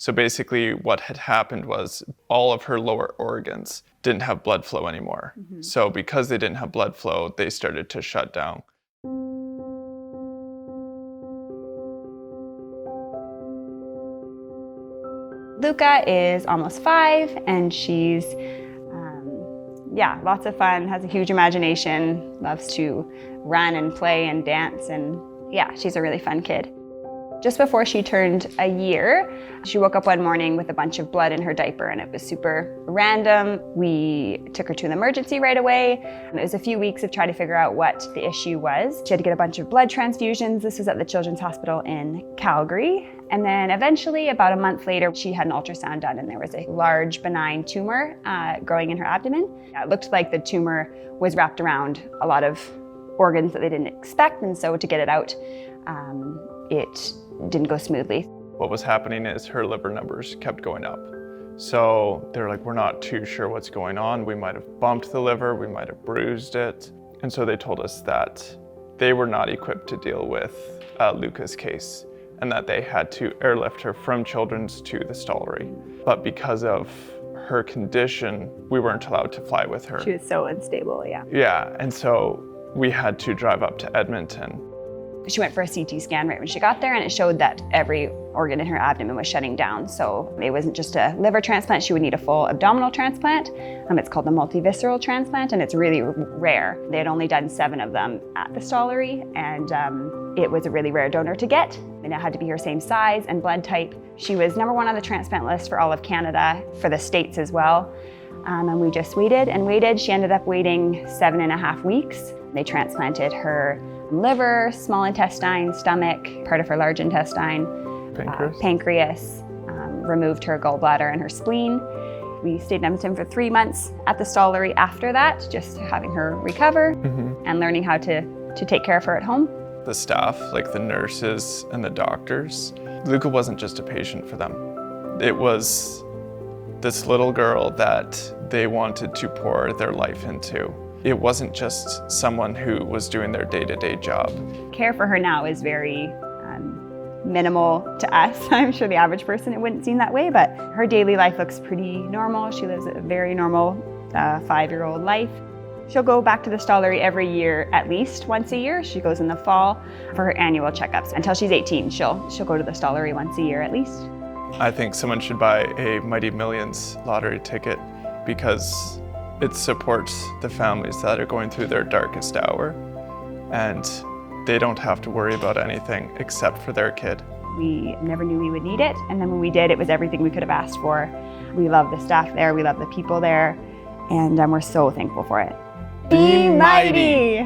So basically what had happened was all of her lower organs didn't have blood flow anymore. So because they didn't have blood flow, they started to shut down. Lukah is almost 5, and she's, lots of fun, has a huge imagination, loves to run and play and dance, and she's a really fun kid. Just before she turned a year, she woke up one morning with a bunch of blood in her diaper, and it was super random. We took her to an emergency right away. It was a few weeks of trying to figure out what the issue was. She had to get a bunch of blood transfusions. This was at the Children's Hospital in Calgary. And then eventually, about a month later, she had an ultrasound done, and there was a large benign tumor growing in her abdomen. It looked like the tumor was wrapped around a lot of organs that they didn't expect, and so to get it out, it didn't go smoothly. What was happening is her liver numbers kept going up. So they're like, we're not too sure what's going on. We might have bumped the liver, we might have bruised it. And so they told us that they were not equipped to deal with Lukah's case, and that they had to airlift her from Children's to the Stollery. But because of her condition, we weren't allowed to fly with her. She was so unstable, Yeah, and so we had to drive up to Edmonton. She went for a CT scan right when she got there, and it showed that every organ in her abdomen was shutting down. So it wasn't just a liver transplant, she would need a full abdominal transplant. It's called the multivisceral transplant, and it's really rare. They had only done 7 of them at the Stollery, and it was a really rare donor to get. And it had to be her same size and blood type. She was #1 on the transplant list for all of Canada, for the States as well. And we just waited and waited. She ended up waiting 7.5 weeks. They transplanted her liver, small intestine, stomach, part of her large intestine, pancreas, removed her gallbladder and her spleen. We stayed in Edmonton for 3 months at the Stollery after that, just having her recover and learning how to take care of her at home. The staff, like the nurses and the doctors, Lukah wasn't just a patient for them. It was this little girl that they wanted to pour their life into. It wasn't just someone who was doing their day-to-day job. Care for her now is very minimal to us. I'm sure the average person, it wouldn't seem that way, but her daily life looks pretty normal. She lives a very normal 5-year-old life. She'll go back to the Stollery every year, at least once a year. She goes in the fall for her annual checkups. Until she's 18, she'll go to the Stollery once a year at least. I think someone should buy a Mighty Millions lottery ticket because it supports the families that are going through their darkest hour, and they don't have to worry about anything except for their kid. We never knew we would need it, and then when we did, it was everything we could have asked for. We love the staff there, we love the people there, and we're so thankful for it. Be mighty!